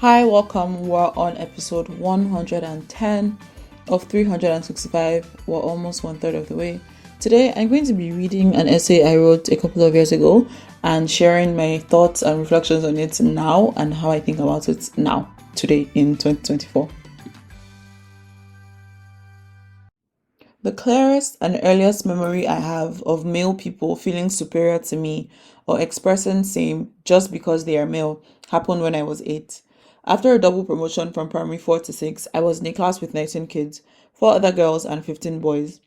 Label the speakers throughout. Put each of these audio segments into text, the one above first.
Speaker 1: Hi, welcome. We're on episode 110 of 365. We're almost one third of the way. Today, I'm going to be reading an essay I wrote a couple of years ago and sharing my thoughts and reflections on it now and how I think about it now, today in 2024. The clearest and earliest memory I have of male people feeling superior to me or expressing same just because they are male happened when I was 8. After a double promotion from primary 4 to 6, I was in a class with 19 kids, 4 other girls and 15 boys.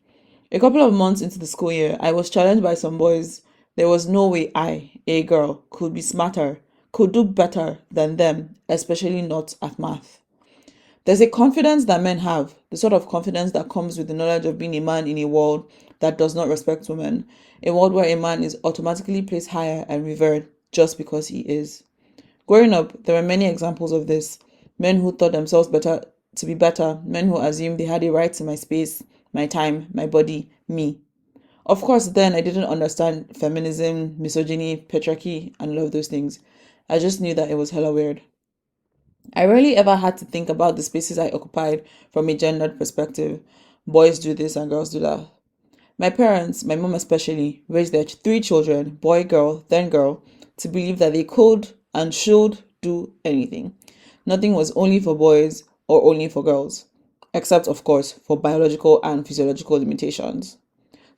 Speaker 1: A couple of months into the school year, I was challenged by some boys. There was no way I, a girl, could be smarter, could do better than them, especially not at math. There's a confidence that men have, the sort of confidence that comes with the knowledge of being a man in a world that does not respect women, a world where a man is automatically placed higher and revered just because he is. Growing up, there were many examples of this. Men who thought themselves better to be better, men who assumed they had a right to my space, my time, my body, me. Of course, then I didn't understand feminism, misogyny, patriarchy, and all of those things. I just knew that it was hella weird. I rarely ever had to think about the spaces I occupied from a gendered perspective. Boys do this and girls do that. My parents, my mom especially, raised their 3 children, boy, girl, to believe that they could and should do anything. Nothing was only for boys or only for girls, except, of course, for biological and physiological limitations.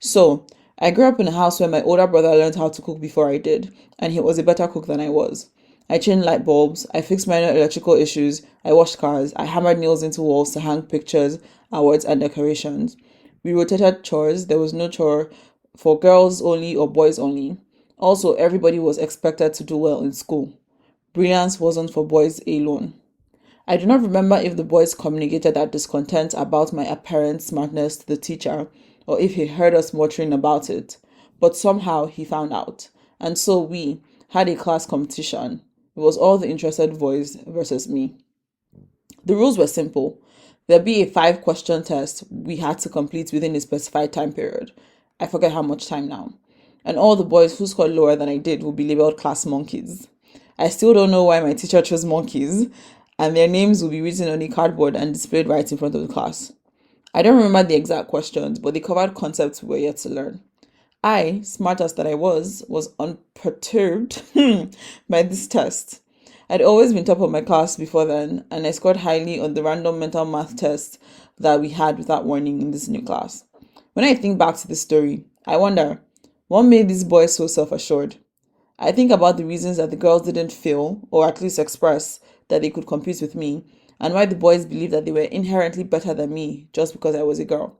Speaker 1: So, I grew up in a house where my older brother learned how to cook before I did, and he was a better cook than I was. I changed light bulbs, I fixed minor electrical issues, I washed cars, I hammered nails into walls to hang pictures, awards, and decorations. We rotated chores, there was no chore for girls only or boys only. Also, everybody was expected to do well in school. Brilliance wasn't for boys alone. I do not remember if the boys communicated that discontent about my apparent smartness to the teacher or if he heard us muttering about it, but somehow he found out. And so we had a class competition. It was all the interested boys versus me. The rules were simple. There'd be a 5-question test we had to complete within a specified time period. I forget how much time now. And all the boys who scored lower than I did would be labeled class monkeys. I still don't know why my teacher chose monkeys, and their names will be written on a cardboard and displayed right in front of the class. I don't remember the exact questions, but they covered concepts we were yet to learn. I, smart as that I was unperturbed by this test. I'd always been top of my class before then, and I scored highly on the random mental math test that we had without warning in this new class. When I think back to this story, I wonder, what made these boys so self-assured? I think about the reasons that the girls didn't feel, or at least express, that they could compete with me, and why the boys believed that they were inherently better than me just because I was a girl.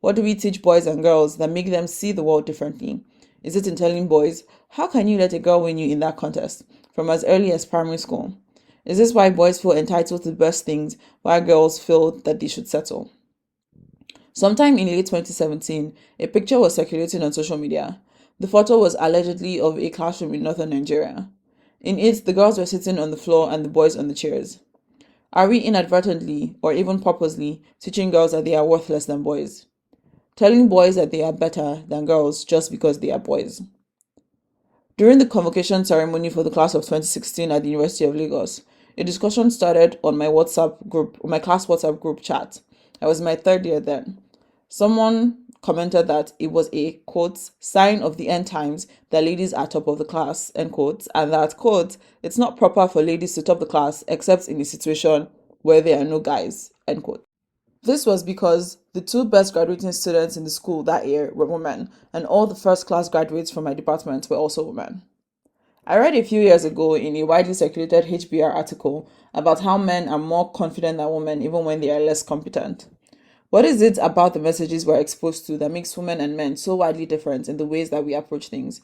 Speaker 1: What do we teach boys and girls that make them see the world differently? Is it in telling boys, how can you let a girl win you in that contest, from as early as primary school? Is this why boys feel entitled to the best things, while girls feel that they should settle? Sometime in late 2017, a picture was circulating on social media. The photo was allegedly of a classroom in northern Nigeria. In it, the girls were sitting on the floor and the boys on the chairs. Are we inadvertently, or even purposely, teaching girls that they are worthless than boys? Telling boys that they are better than girls just because they are boys? During the convocation ceremony for the class of 2016 at the University of Lagos, a discussion started on my class WhatsApp group chat. I was in my 3rd year then. Someone commented that it was a, quote, sign of the end times that ladies are top of the class, end quote, and that, quote, it's not proper for ladies to top the class except in a situation where there are no guys, end quote. This was because the 2 best graduating students in the school that year were women, and all the first class graduates from my department were also women. I read a few years ago in a widely circulated HBR article about how men are more confident than women even when they are less competent. What is it about the messages we're exposed to that makes women and men so widely different in the ways that we approach things?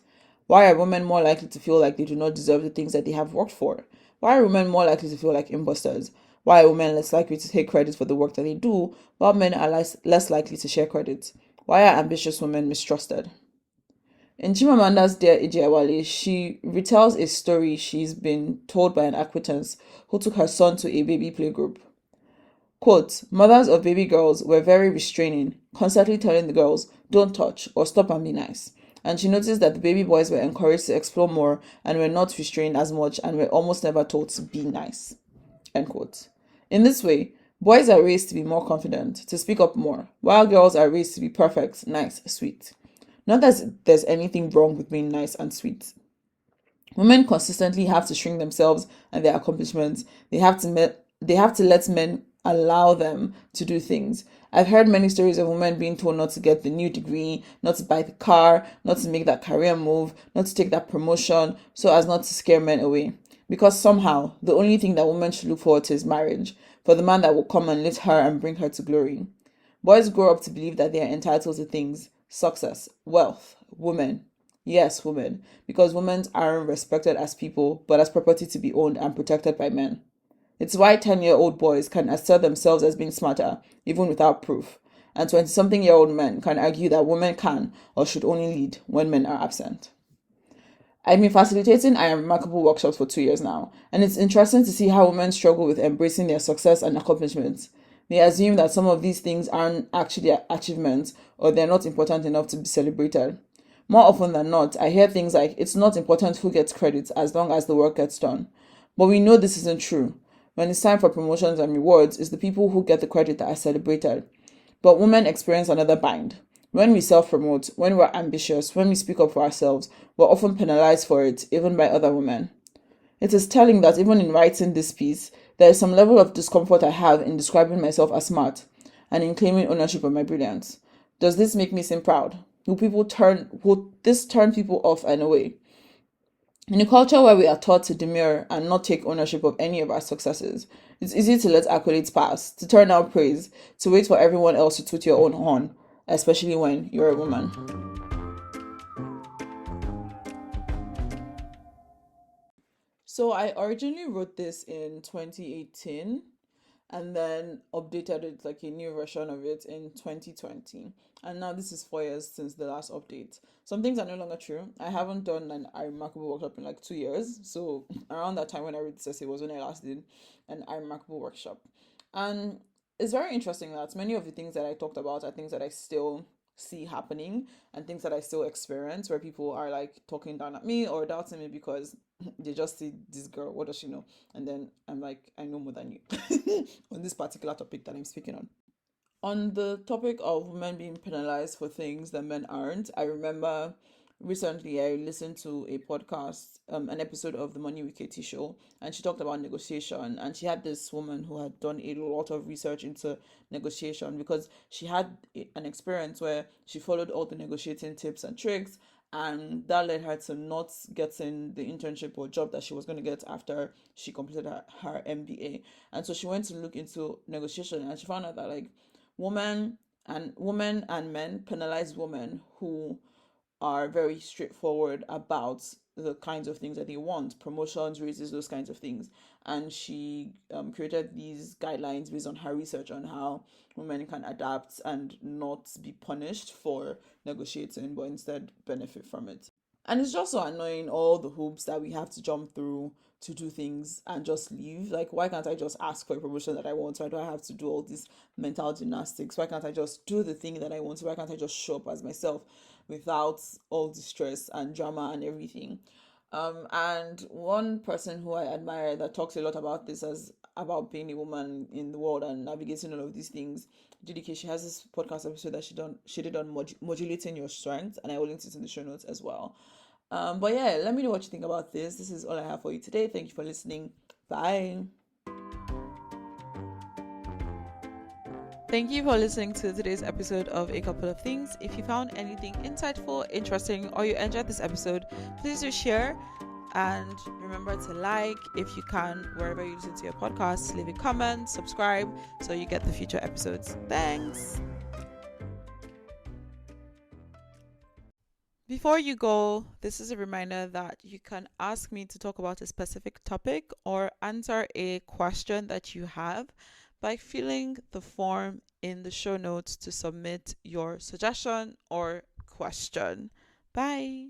Speaker 1: Why are women more likely to feel like they do not deserve the things that they have worked for? Why are women more likely to feel like imposters? Why are women less likely to take credit for the work that they do, while men are less likely to share credit? Why are ambitious women mistrusted? In Chimamanda's Dear Ijeawale, she retells a story she's been told by an acquaintance who took her son to a baby playgroup. Quote, mothers of baby girls were very restraining, constantly telling the girls, don't touch or stop and be nice. And she noticed that the baby boys were encouraged to explore more and were not restrained as much and were almost never told to be nice. End quote. In this way, boys are raised to be more confident, to speak up more, while girls are raised to be perfect, nice, sweet. Not that there's anything wrong with being nice and sweet. Women consistently have to shrink themselves and their accomplishments. They have to let men allow them to do things. I've heard many stories of women being told not to get the new degree, not to buy the car, not to make that career move, not to take that promotion, so as not to scare men away. Because somehow, the only thing that women should look forward to is marriage, for the man that will come and lift her and bring her to glory. Boys grow up to believe that they are entitled to things: success, wealth, women. Yes, women, because women aren't respected as people, but as property to be owned and protected by men. It's why 10-year-old boys can assert themselves as being smarter, even without proof, and 20-something-year-old men can argue that women can or should only lead when men are absent. I've been facilitating I Am Remarkable workshops for 2 years now, and it's interesting to see how women struggle with embracing their success and accomplishments. They assume that some of these things aren't actually achievements or they're not important enough to be celebrated. More often than not, I hear things like, it's not important who gets credit as long as the work gets done. But we know this isn't true. When it's time for promotions and rewards, it's the people who get the credit that are celebrated. But women experience another bind. When we self promote, when we're ambitious, when we speak up for ourselves, we're often penalized for it, even by other women. It is telling that even in writing this piece, there is some level of discomfort I have in describing myself as smart and in claiming ownership of my brilliance. Does this make me seem proud? Will this turn people off and away? In a culture where we are taught to demur and not take ownership of any of our successes, it's easy to let accolades pass, to turn down praise, to wait for everyone else to toot your own horn, especially when you're a woman. So I originally wrote this in 2018 and then updated it, like a new version of it, in 2020. And now this is 4 years since the last update. Some things are no longer true. I haven't done an I Remarkable workshop in like 2 years. So around that time when I wrote this essay was when I last did an I Remarkable workshop. And it's very interesting that many of the things that I talked about are things that I still see happening and things that I still experience, where people are like talking down at me or doubting me because they just see this girl, what does she know? And then I'm like, I know more than you on this particular topic that I'm speaking on. On the topic of women being penalized for things that men aren't, I remember recently I listened to a podcast, an episode of the Money with Katie show, and she talked about negotiation. And she had this woman who had done a lot of research into negotiation because she had an experience where she followed all the negotiating tips and tricks, and that led her to not getting the internship or job that she was going to get after she completed her MBA. And so she went to look into negotiation, and she found out that like women and men penalize women who are very straightforward about the kinds of things that they want: promotions, raises, those kinds of things. And she created these guidelines based on her research on how women can adapt and not be punished for negotiating, but instead benefit from it. And it's just so annoying, all the hoops that we have to jump through to do things and just leave. Like, why can't I just ask for a promotion that I want? Why do I have to do all this mental gymnastics? Why can't I just do the thing that I want? Why can't I just show up as myself without all the stress and drama and everything? And one person who I admire that talks a lot about this as about being a woman in the world and navigating all of these things, GDK, she has this podcast episode that she did on modulating your strengths, and I will link it in the show notes as well. But yeah, let me know what you think about this. This is all I have for you today. Thank you for listening. Bye. Thank you for listening to today's episode of A Couple of Things. If you found anything insightful, interesting, or you enjoyed this episode, please do share. And remember to like, if you can, wherever you listen to your podcasts, leave a comment, subscribe, so you get the future episodes. Thanks. Before you go, this is a reminder that you can ask me to talk about a specific topic or answer a question that you have by filling the form in the show notes to submit your suggestion or question. Bye.